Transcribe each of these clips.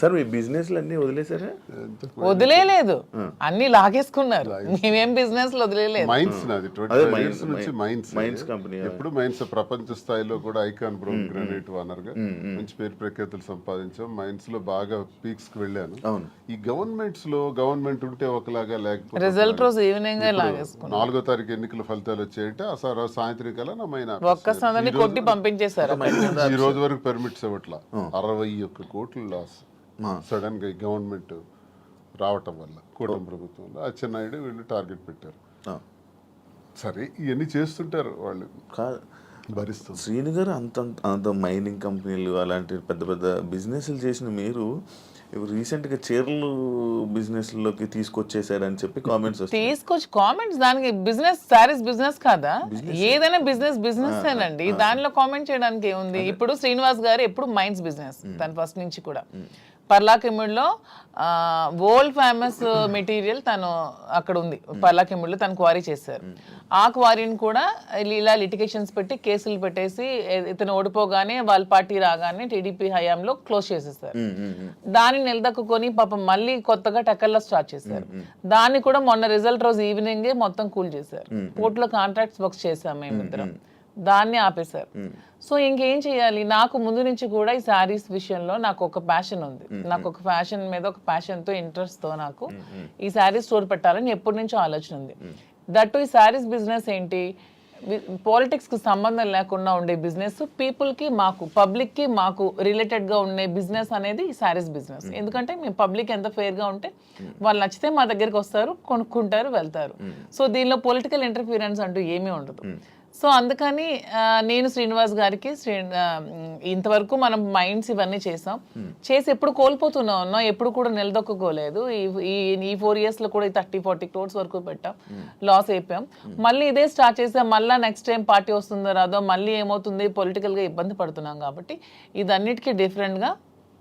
Sir మీ బిజినెస్లు అన్నీ వదిలేసారా? వదిలేదు, అన్ని లాగేసుకున్నారు. మేమేం బిజినెస్ వదిలేదు. మైన్స్ నాది 25 years నుంచి మైన్స్ కంపెనీ. ఎప్పుడు మైన్స్ ప్రపంచ స్థాయిలో కూడా ఐకాన్ బ్రౌన్ గ్రానైట్ ఓనర్ గా మంచి పేరు ప్రఖ్యాతులు సంపాదించాం. మైన్స్ లో బాగా పీక్స్ కి వెళ్ళాను. ఈ గవర్నమెంట్స్ లో గవర్నమెంట్ ఉంటే ఒకలాగా, లేకపోతే రిజల్ట్ రోజు ఈవినింగ్ లాగేసుకున్నారు. 4వ తారీఖు ఎన్నికల ఫలితాలు వచ్చాయంటే ఆ సాయంత్రం కల్లా నా మైన్ ఒక్కసారి కొట్టి పంపించేశారు. ఈ రోజు వరకు పర్మిట్స్ ఇవ్వట్లా. 61 కోట్లు లాస్ సడన్ గా గవర్నమెంట్ రావటం వల్ల కూటమి ప్రభుత్వంలో అచ్చెన్నాయుడు వీళ్ళు టార్గెట్ పెట్టారు. సరే ఇవన్నీ చేస్తుంటారు వాళ్ళు, భరిస్తుంది. శ్రీను గారు అంత మైనింగ్ కంపెనీలు అలాంటి పెద్ద పెద్ద బిజినెస్లు చేసిన మీరు రీసెంట్గా చీరలు బిజినెస్లోకి తీసుకొచ్చేసారని చెప్పి కామెంట్స్ తీసుకొచ్చి కామెంట్స్. దానికి బిజినెస్, సారీస్ బిజినెస్ కాదా? ఏదైనా బిజినెస్ ఏనండి, దానిలో కామెంట్ చేయడానికి ఏముంది? ఇప్పుడు శ్రీనివాస్ గారు ఎప్పుడు మైన్స్ బిజినెస్, తను ఫస్ట్ నుంచి కూడా పర్లాకిముడిలో వరల్డ్ ఫేమస్ మెటీరియల్ తను అక్కడ ఉంది. పర్లాకిముడిలో తను క్వారీ చేశారు. ఆ క్వారీని కూడా ఇలా లిటిగేషన్స్ పెట్టి కేసులు పెట్టేసి ఇతను ఓడిపోగానే వాళ్ళ పార్టీ రాగానే టీడీపీ హయాంలో క్లోజ్ చేసేసారు. దాన్ని నిలదక్కుని పాపం మళ్ళీ కొత్తగా టెక్కల్లో స్టార్ట్ చేశారు. దాన్ని కూడా మొన్న రిజల్ట్ రోజు ఈవినింగే మొత్తం కూల్ చేశారు. కోర్టులో కాంట్రాక్ట్స్ వర్క్స్ చేశాం మేమిద్దరం, దాన్ని ఆపేశారు. సో ఇంకేం చేయాలి? నాకు ముందు నుంచి కూడా ఈ శారీస్ విషయంలో నాకు ఒక ప్యాషన్ ఉంది. నాకు ఒక ఫ్యాషన్ మీద ఒక ప్యాషన్తో, ఇంట్రెస్ట్తో నాకు ఈ శారీస్ స్టోర్ పెట్టాలని ఎప్పటి నుంచో ఆలోచన ఉంది. దట్టు ఈ శారీస్ బిజినెస్ ఏంటి, పాలిటిక్స్కి సంబంధం లేకుండా ఉండే బిజినెస్, పీపుల్కి మాకు పబ్లిక్కి మాకు రిలేటెడ్గా ఉండే బిజినెస్ అనేది ఈ శారీస్ బిజినెస్. ఎందుకంటే మేము పబ్లిక్ ఎంత ఫెయిర్గా ఉంటే వాళ్ళు నచ్చితే మా దగ్గరికి వస్తారు, కొనుక్కుంటారు, వెళ్తారు. సో దీనిలో పొలిటికల్ ఇంటర్ఫీరెన్స్ అంటూ ఏమీ ఉండదు. సో అందుకని నేను శ్రీనివాస్ గారికి ఇంతవరకు మనం మైండ్స్ ఇవన్నీ చేసి ఎప్పుడు కోల్పోతున్నాం, ఎప్పుడు కూడా నిలదొక్కుకోలేదు. ఈ 4 yearsలో కూడా 30-40 crores వరకు పెట్టాం, లాస్ అయిపోయాం. మళ్ళీ ఇదే స్టార్ట్ చేసాం. మళ్ళీ నెక్స్ట్ టైం పార్టీ వస్తుందో రాదో, మళ్ళీ ఏమవుతుంది, పొలిటికల్గా ఇబ్బంది పడుతున్నాం. కాబట్టి ఇదన్నిటికీ డిఫరెంట్గా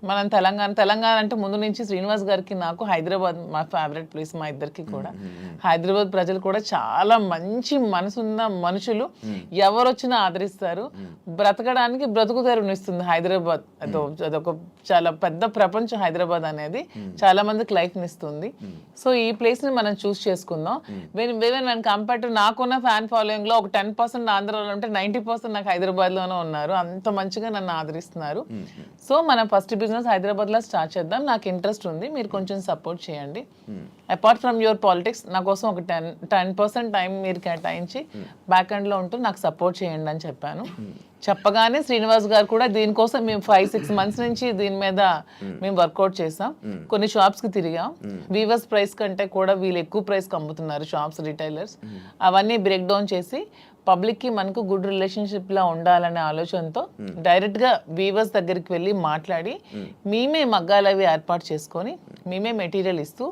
మనం తెలంగాణ అంటే ముందు నుంచి శ్రీనివాస్ గారికి నాకు హైదరాబాద్ మా ఫేవరెట్ ప్లేస్, మా ఇద్దరికి కూడా. హైదరాబాద్ ప్రజలు కూడా చాలా మంచి మనసున్న మనుషులు, ఎవరు వచ్చినా ఆదరిస్తారు. బ్రతకడానికి బ్రతుకు తెరునిస్తుంది హైదరాబాద్. అదొక చాలా పెద్ద ప్రపంచం హైదరాబాద్ అనేది, చాలా మందికి లైఫ్ని ఇస్తుంది. సో ఈ ప్లేస్ని మనం చూస్ చేసుకుందాం. వెన్ కంపేర్ టు నాకున్న ఫ్యాన్ ఫాలోయింగ్లో ఒక 10% ఆంధ్రాలో ఉంటే 90% నాకు హైదరాబాద్లోనే ఉన్నారు. అంత మంచిగా నన్ను ఆదరిస్తున్నారు. సో మనం ఫస్ట్ బిజినెస్ హైదరాబాద్లో స్టార్ట్ చేద్దాం. నాకు ఇంట్రెస్ట్ ఉంది, మీరు కొంచెం సపోర్ట్ చేయండి. అపార్ట్ ఫ్రమ్ యువర్ పాలిటిక్స్ నా కోసం ఒక 10% టైం మీరు కేటాయించి బ్యాక్ ఎండ్లో ఉంటూ నాకు సపోర్ట్ చేయండి అని చెప్పాను. చెప్పగానే శ్రీనివాస్ గారు కూడా దీనికోసం మేము 5-6 months నుంచి దీని మీద మేము వర్కౌట్ చేసాం. కొన్ని షాప్స్కి తిరిగాం. వీవర్స్ ప్రైస్ కంటే కూడా వీళ్ళు ఎక్కువ ప్రైస్కి అమ్ముతున్నారు షాప్స్, రిటైలర్స్. అవన్నీ బ్రేక్ డౌన్ చేసి పబ్లిక్కి మనకు గుడ్ రిలేషన్షిప్లా ఉండాలనే ఆలోచనతో డైరెక్ట్గా వీవర్స్ దగ్గరికి వెళ్ళి మాట్లాడి మేమే మగ్గాలు అవి ఏర్పాటు చేసుకొని మేమే మెటీరియల్ ఇస్తూ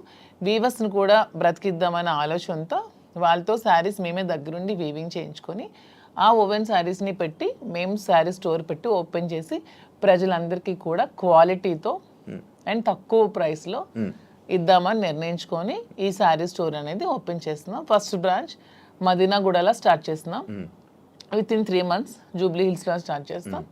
వీవర్స్ని కూడా బ్రతికిద్దామనే ఆలోచనతో వాళ్ళతో శారీస్ మేమే దగ్గరుండి వీవింగ్ చేయించుకొని ఆ ఓవెన్ శారీస్ని పెట్టి మేము శారీ స్టోర్ పెట్టి ఓపెన్ చేసి ప్రజలందరికీ కూడా క్వాలిటీతో అండ్ తక్కువ ప్రైస్లో ఇద్దామని నిర్ణయించుకొని ఈ శారీ స్టోర్ అనేది ఓపెన్ చేస్తున్నాం. ఫస్ట్ బ్రాంచ్ మదీనాగూడలో స్టార్ట్ చేస్తున్నాం. విత్ ఇన్ 3 months జూబ్లీ హిల్స్లో స్టార్ట్ చేస్తాం.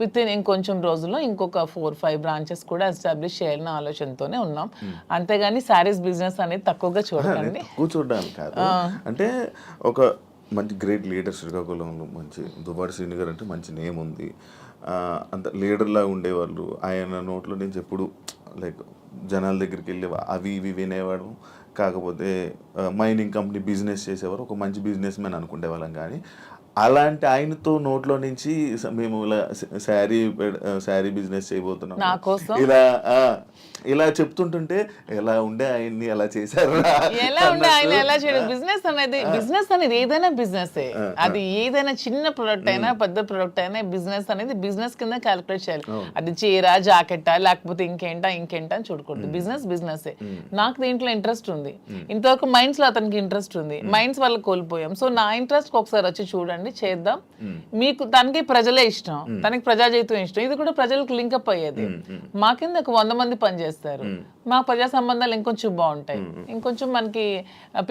విత్ ఇన్ ఇంకొంచెం రోజుల్లో ఇంకొక 4-5 branches కూడా ఎస్టాబ్లిష్ చేయాలన్న ఆలోచనతోనే ఉన్నాం. అంతేగాని శారీస్ బిజినెస్ అనేది తక్కువగా చూడండి, చూడడానికి కాదు. అంటే ఒక మంచి గ్రేట్ లీడర్ శ్రీకాకుళంలో, మంచి దువ్వాడ శ్రీను గారు అంటే మంచి నేమ్ ఉంది. అంత లీడర్లా ఉండేవాళ్ళు. ఆయన నోట్లో నుంచి ఎప్పుడు లైక్ జనాల దగ్గరికి వెళ్ళి అవి ఇవి వినేవాడు. కాకపోతే మైనింగ్ కంపెనీ బిజినెస్ చేసేవారు, ఒక మంచి బిజినెస్ మ్యాన్ అనుకునే వాళ్ళం. కానీ అలాంటి ఆయనతో నోట్లో నుంచి మేము ఇలా శారీ బిజినెస్ చేయబోతున్నాం ఇలా చెప్తుంటుంటే ఎలా ఉండే ఆయన్ని ఎలా చేశారు, బిజినెస్ అనేది ఏదైనా బిజినెస్, అది ఏదైనా చిన్న ప్రొడక్ట్ అయినా పెద్ద ప్రొడక్ట్ అయినా బిజినెస్ అనేది బిజినెస్ కింద క్యాలిక్యులేట్ చేయాలి. అది చీర, జాకెట్టా, లేకపోతే ఇంకేంటా అని చూడకూడదు. బిజినెస్ నాకు దీంట్లో ఇంట్రెస్ట్ ఉంది. ఇంతవరకు మైండ్స్ లో అతనికి ఇంట్రెస్ట్ ఉంది, మైండ్స్ వల్ల కోల్పోయాం. సో నా ఇంట్రెస్ట్ ఒకసారి వచ్చి చూడండి, రండి చేద్దాం, మీకు తనకి ప్రజలే ఇష్టం, తనకి ప్రజాజీవితం ఇష్టం, ఇది కూడా ప్రజలకు లింకప్ అయ్యేది. మా కింద ఒక 100 మంది పనిచేస్తారు, మా ప్రజా సంబంధాలు ఇంకొంచెం బాగుంటాయి, ఇంకొంచెం మనకి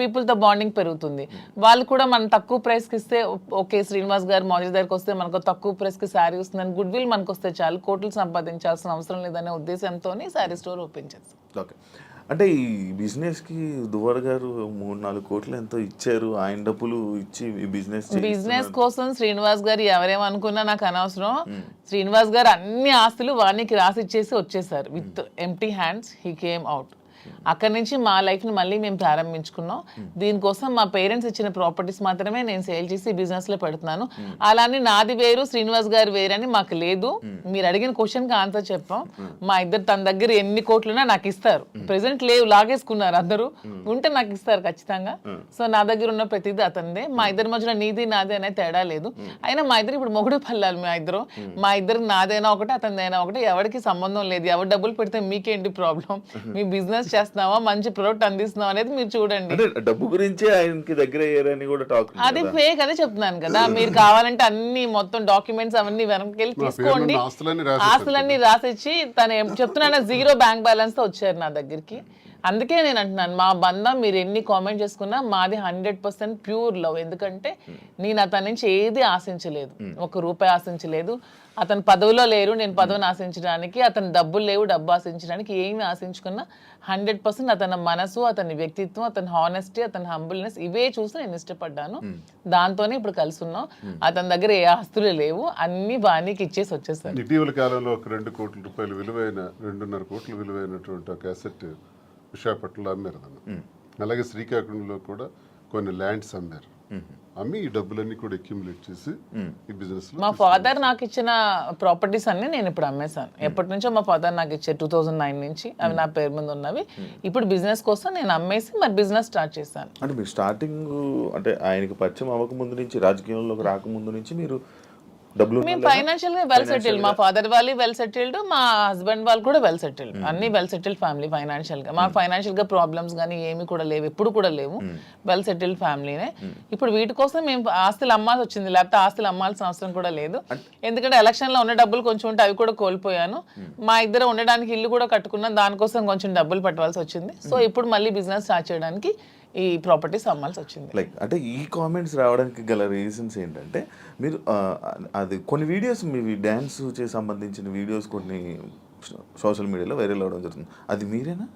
పీపుల్ తో బాండింగ్ పెరుగుతుంది. వాళ్ళు కూడా మనం తక్కువ ప్రైస్ కి ఇస్తే ఓకే, శ్రీనివాస్ గారు మాజీ దగ్గరికి వస్తే మనకు తక్కువ ప్రైస్ కి శారీ వస్తుందని గుడ్ విల్ మనకు వస్తే చాలు, కోట్లు సంపాదించాల్సిన అవసరం లేదనే ఉద్దేశంతో శారీ స్టోర్ ఓపెన్ చేస్తాం. ఓకే, అంటే ఈ బిజినెస్కి దువ్వాడ గారు 3-4 కోట్లు ఎంతో ఇచ్చారు, ఆయన డబ్బులు ఇచ్చి ఈ బిజినెస్ కోసం శ్రీనివాస్ గారు ఎవరేమనుకున్నా నాకు అనవసరం. శ్రీనివాస్ గారు అన్ని ఆస్తులు వానికి రాసిచ్చేసి వచ్చేసారు. With empty hands he came out. అక్కడి నుంచి మా లైఫ్ని మళ్ళీ మేము ప్రారంభించుకున్నాం. దీనికోసం మా పేరెంట్స్ ఇచ్చిన ప్రాపర్టీస్ మాత్రమే నేను సేల్ చేసి బిజినెస్లో పెడుతున్నాను. అలానే నాది వేరు శ్రీనివాస్ గారు వేరు అని మాకు లేదు. మీరు అడిగిన క్వశ్చన్కి ఆన్సర్ చెప్పాం. మా ఇద్దరు తన దగ్గర ఎన్ని కోట్లున్నా నాకు ఇస్తారు. ప్రెసెంట్ లేవు, లాగేసుకున్నారు అందరూ, ఉంటే నాకు ఇస్తారు ఖచ్చితంగా. సో నా దగ్గర ఉన్న ప్రతిదీ అతనిదే. మా ఇద్దరి మధ్యలో నీది నాది అనే తేడా లేదు. అయినా మా ఇద్దరు ఇప్పుడు మొగుడు పల్లాలి. మా ఇద్దరు నాదైనా ఒకటి అతనిదైనా ఒకటి, ఎవరికి సంబంధం లేదు. ఎవరు డబ్బులు పెడితే మీకేంటి ప్రాబ్లం? మీ బిజినెస్ చేస్తున్నావా, మంచి ప్రొడక్ట్ అందిస్తున్నావా అనేది మీరు చూడండి. డబ్బు గురించి ఆయనకి దగ్గర అయ్యారని కూడా టాక్. అది ఫేక్, అదే చెప్తున్నాను కదా. మీరు కావాలంటే అన్ని మొత్తం డాక్యుమెంట్స్ అవన్నీ వెనక్కి తీసుకోండి, ఆస్తులన్నీ రాసిచ్చి తను చెప్తున్నా 0 బ్యాంక్ బ్యాలెన్స్ తో వచ్చారు నా దగ్గరికి. అందుకే నేను అంటున్నాను, మా బంధం మీరు ఎన్ని కామెంట్ చేసుకున్నా మాది 100% ప్యూర్ లవ్. ఎందుకంటే నేను అతని నుంచి ఏది ఆశించలేదు, 1 రూపాయి ఆశించలేదు. అతను పదవిలో లేరు, నేను పదవిని ఆశించడానికి, అతను డబ్బులు లేవు, డబ్బు ఆశించడానికి. ఏమి ఆశించుకున్నా 100% అతని మనసు, అతని వ్యక్తిత్వం, అతని హానెస్టీ, అతని హంబుల్నెస్, ఇవే చూసి నేను ఇష్టపడ్డాను. దాంతోనే ఇప్పుడు కలిసి ఉన్నాం. అతని దగ్గర ఏ ఆస్తులు లేవు, అన్ని బాణీకి ఇచ్చేసి వచ్చేసాను. ఇటీవల కాలంలో ఒక 2 కోట్ల రూపాయలు విలువైన 2.5 కోట్ల విలువైనటువంటి ఒక అసెట్ విశాఖపట్నంలో అమ్మారు. అలాగే శ్రీకాకుళంలో కూడా కొన్ని ల్యాండ్స్ అమ్మారు. అమ్మి ఈ డబ్బులన్నీ కూడా అక్యుములేట్ చేసి ఈ బిజినెస్ లో మా ఫాదర్ నాకు ఇచ్చిన ప్రాపర్టీస్ అన్ని నేను ఇప్పుడు అమ్మేశాను. ఎప్పటి నుంచో మా ఫాదర్ నాకు ఇచ్చే 2009 నుంచి అవి నా పేరు మీద ఉన్నవి. ఇప్పుడు బిజినెస్ కోసం నేను అమ్మేసి మరి బిజినెస్ స్టార్ట్ చేశాను. అంటే మీరు స్టార్టింగ్ అంటే ఆయనకి పరిచయం అవ్వకముందు నుంచి, రాజకీయంలోకి రాకముందు నుంచి మీరు మేము ఫైనాన్షియల్ గా వెల్ సెటిల్డ్. మా ఫాదర్ వాళ్ళు వెల్ సెటిల్డ్, మా హస్బెండ్ వాళ్ళు కూడా వెల్ సెటిల్డ్. అన్ని వెల్ సెటిల్డ్ ఫ్యామిలీ ఫైనాన్షియల్ గా. మా ఫైనాన్షియల్ గా ప్రాబ్లమ్స్ కానీ ఏమి కూడా లేవు, ఎప్పుడు కూడా లేవు. వెల్ సెటిల్డ్ ఫ్యామిలీనే. ఇప్పుడు వీటి కోసం మేము ఆస్తులు అమ్మాల్సి వచ్చింది, లేకపోతే ఆస్తులు అమ్మాల్సిన అవసరం కూడా లేదు. ఎందుకంటే ఎలక్షన్ లో ఉన్న డబ్బులు కొంచెం ఉంటే అవి కూడా కోల్పోయాను. మా ఇద్దరు ఉండడానికి ఇల్లు కూడా కట్టుకున్నాం, దానికోసం కొంచెం డబ్బులు పెట్టవలసి వచ్చింది. సో ఇప్పుడు మళ్ళీ బిజినెస్ స్టార్ట్ చేయడానికి ఈ ప్రాపర్టీస్ అమ్మాల్సి వచ్చింది. లైక్ అంటే ఈ కామెంట్స్ రావడానికి గల రీజన్స్ ఏంటంటే, మీరు అది కొన్ని వీడియోస్ మీ డ్యాన్స్ చేసి సంబంధించిన వీడియోస్ కొన్ని సోషల్ మీడియాలో వైరల్ అవ్వడం జరుగుతుంది. అది మీరేనా?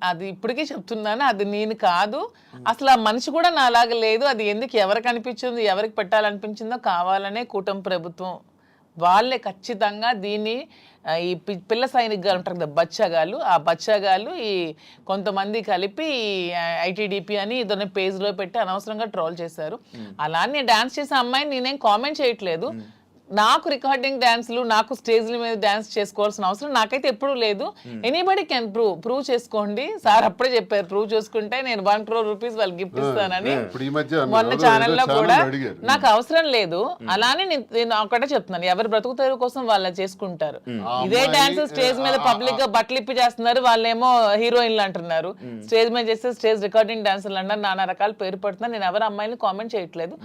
అది ఇప్పటికీ చెప్తున్నాను, అది నేను కాదు. అసలు ఆ మనిషి కూడా నా అలాగే లేదు. అది ఎందుకు ఎవరికి అనిపించింది, ఎవరికి పెట్టాలనిపించిందో కావాలనే కూటమి ప్రభుత్వం వాళ్ళే ఖచ్చితంగా దీన్ని ఈ పిల్ల సైనిక్ గారు ఉంటారు కదా, బచ్చగాళ్ళు, ఆ బచ్చగాళ్ళు ఈ కొంతమంది కలిపి ఐటీడీపీ అని ఇదొన్న పేజ్లో పెట్టి అనవసరంగా ట్రోల్ చేశారు. అలానే డాన్స్ చేసే అమ్మాయిని నేనేం కామెంట్ చేయట్లేదు. నాకు రికార్డింగ్ డాన్స్లు, నాకు స్టేజ్ల మీద డాన్స్ చేసుకోవాల్సిన అవసరం నాకైతే ఎప్పుడూ లేదు. ఎనీబడి కెన్ ప్రూవ్ చేసుకోండి. సార్ అప్పుడే చెప్పారు, ప్రూవ్ చేసుకుంటే నేను 1 crore rupees వాళ్ళకి గిఫ్ట్ ఇస్తానని మొన్న ఛానల్లో కూడా. నాకు అవసరం లేదు. అలానే నేను ఒకటే చెప్తున్నాను, ఎవరి బ్రతుకు తెరువు కోసం వాళ్ళు చేసుకుంటారు. ఇదే డాన్స్ స్టేజ్ మీద పబ్లిక్ గా బట్టలు ఇప్పి చేస్తున్నారు, వాళ్ళేమో హీరోయిన్లు అంటున్నారు. స్టేజ్ మీద చేస్తే స్టేజ్ రికార్డింగ్ డాన్సులు అంటారు, నానా రకాల పేరు పడుతున్నారు. నేను ఎవరి అమ్మాయిని కామెంట్ చేయట్లేదు.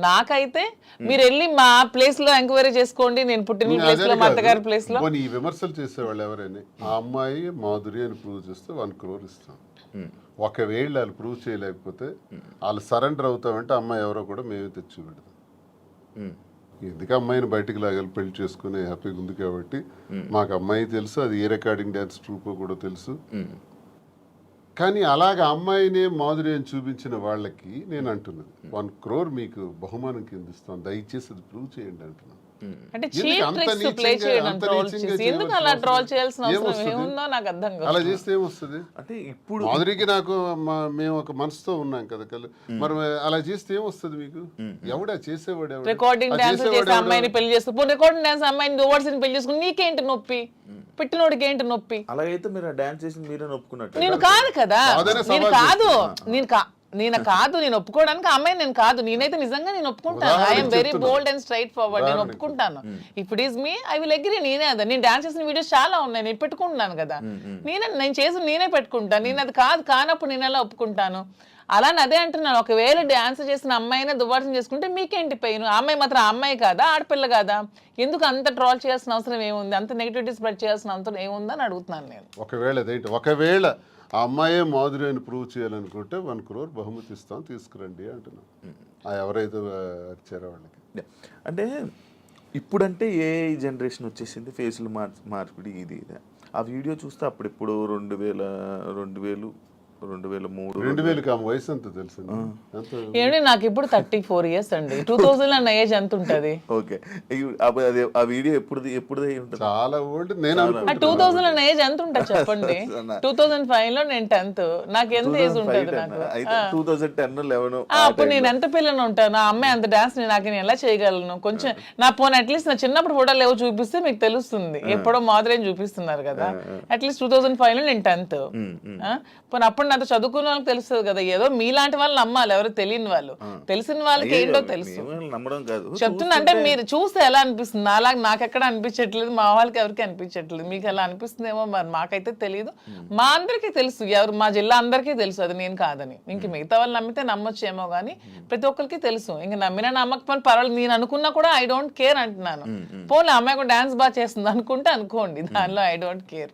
నాకైతే మీరు వెళ్ళి మా ప్లేస్ లో ఎంక్వైరీ చేసుకోండి, నేను పుట్టిన ప్లేస్ లో, మా అత్తగారి ప్లేస్ లో. ఈ విమర్శలు చేసేవాళ్ళు ఎవరైనా ఆ అమ్మాయి మాధురి అని ప్రూవ్ చేస్తే 1 crore ఇస్తాం. ఒకవేళ వాళ్ళు ప్రూవ్ చేయలేకపోతే వాళ్ళు సరెండర్ అవుతామంటే అమ్మాయి ఎవరో కూడా మేమే తెచ్చి పెడతాం. ఎందుకు అమ్మాయిని బయటికి లాగాలి, పెళ్లి చేసుకుని హ్యాపీగా ఉంది కాబట్టి. మాకు అమ్మాయి తెలుసు, అది ఏ రికార్డింగ్ డాన్స్ ట్రూపో కూడా తెలుసు. కానీ అలాగ అమ్మాయినే మాధురి అని చూపించిన వాళ్ళకి నేను అంటున్నాను, 1 crore మీకు బహుమానం కింద ఇస్తాను, దయచేసి అది ప్రూవ్ చేయండి అంటున్నాను. అంటే చీప్ ట్రిక్స్ ప్లే చేయడం, ట్రోల్ చేసి ఎందుకు అలా ట్రోల్ చేయాల్సిన అవసరం ఏముందో నాకు అర్థం కాదు. అలా చేస్తే ఏమొస్తుంది? అంటే ఇప్పుడు మాధురికి నాకు మేము ఒక మనసుతో ఉన్నాం కదా, మరి అలా చేస్తే ఏమొస్తుంది మీకు? ఎవడా చేసేవాడు? రికార్డింగ్ డాన్స్ చేసే అమ్మాయిని పెళ్లి చేస్తూ, రికార్డింగ్ డాన్స్ అమ్మాయిని ఓవర్సీని పెళ్లి చేసుకుని నీకేంటి నొప్పి, పెట్టినోడికి ఏంటి నొప్పి? అలాగైతే మీరు డాన్స్ చేసి మీరే ఒప్పుకున్నట్టు. నేను కాదు కదా, నేను ఒప్పుకోవడానికి అమ్మాయి నేను కాదు. నేనైతే నిజంగా నేను ఒప్పుకుంటాను. I'm very bold and straight forward. నేను ఒప్పుకుంటాను. If it is me I will agree. నేనే అదా, నేను డాన్స్ చేసిన వీడియోస్ చాలా ఉన్నాయి, నేను పెట్టుకుంటున్నాను కదా. నేను చేసి నేనే పెట్టుకుంటాను. నేను అది కానప్పుడు నేను ఎలా ఒప్పుకుంటాను? అలానే అదే అంటున్నాను, ఒకవేళ డాన్స్ చేసిన అమ్మాయినే దువ్వాసం చేసుకుంటే మీకేంటి పెయిన్? ఆ అమ్మాయి మాత్రం ఆ అమ్మాయి కాదా, ఆడపిల్ల కాదా? ఎందుకు అంత ట్రోల్ చేయాల్సిన అవసరం ఏముంది, అంత నెగిటివిటీ స్ప్రెడ్ చేయాల్సిన అవసరం ఏముందని అడుగుతున్నాను నేను. ఒకవేళ ఆ అమ్మాయే మాధురి అని ప్రూవ్ చేయాలనుకుంటే 1 crore బహుమతి ఇస్తాం, తీసుకురండి అంటున్నాం. ఆ ఎవరైతే అరిచారో వాళ్ళకి. అంటే ఇప్పుడంటే ఏ జనరేషన్ వచ్చేసింది, ఫేసులు మార్పిడి ఇది ఇది. ఆ వీడియో చూస్తే అప్పుడు ఇప్పుడు 2003 2000 ఆమె వయసు ఎంత తెలుసు ఎంత? ఏమండి నాకు ఇప్పుడు 34 years అండి. 2000 అన్న ఏజ్ ఎంత ఉంటది? ఓకే, అదే ఆ వీడియో ఎప్పుడు ఉంటుంది? చాలా ఓల్డ్. నేను ఆ 2000 అన్న ఏజ్ ఎంత ఉంటుంది చెప్పండి? 2005 లో నేను 10th. నాకు ఎంత ఏజ్ ఉంటుంది నాకు? అయితే 2010 11 అప్పుడు నేను ఎంత పిల్లని ఉంటాను, నా అమ్మాయి అంత డాన్స్ నాకు నేను ఎలా చేయగలను? కొంచెం నా పోనీ అట్లీస్ట్ నా చిన్నప్పుడు ఫోటోలు ఏవో చూపిస్తే మీకు తెలుస్తుంది. ఎప్పుడో మాదిరి చూపిస్తున్నారు కదా. అట్లీస్ట్ 2005 లో నేను 10th. పోనీ అప్పుడు నాతో చదువుకున్న వాళ్ళకి తెలుస్తుంది కదా. ఏదో మీలాంటి వాళ్ళు నమ్మాలి, ఎవరు తెలియని వాళ్ళు. తెలిసిన వాళ్ళకి ఏంటో తెలుసు. నమ్మడం కాదు చెప్తున్నా, అంటే మీరు చూస్తే ఎలా అనిపిస్తుంది? అలాగే నాకు ఎక్కడ అనిపించట్లేదు, మా వాళ్ళకి ఎవరికి అనిపించట్లేదు. మీకు ఎలా అనిపిస్తుందేమో మరి, మాకైతే తెలియదు. మా అందరికీ తెలుసు, ఎవరు మా జిల్లా అందరికీ తెలుసు అది నేను కాదని. ఇంక మిగతా వాళ్ళు నమ్మితే నమ్మొచ్చేమో కానీ ప్రతి ఒక్కరికి తెలుసు. ఇంక నమ్మినా నమ్మకపోయినా పర్వాలేదు, నేను అనుకున్నా కూడా ఐ డోంట్ కేర్ అంటున్నాను. పోనీ అమ్మాయి కూడా డాన్స్ బాగా చేస్తుంది అనుకుంటే అనుకోండి, దానిలో ఐ డోంట్ కేర్.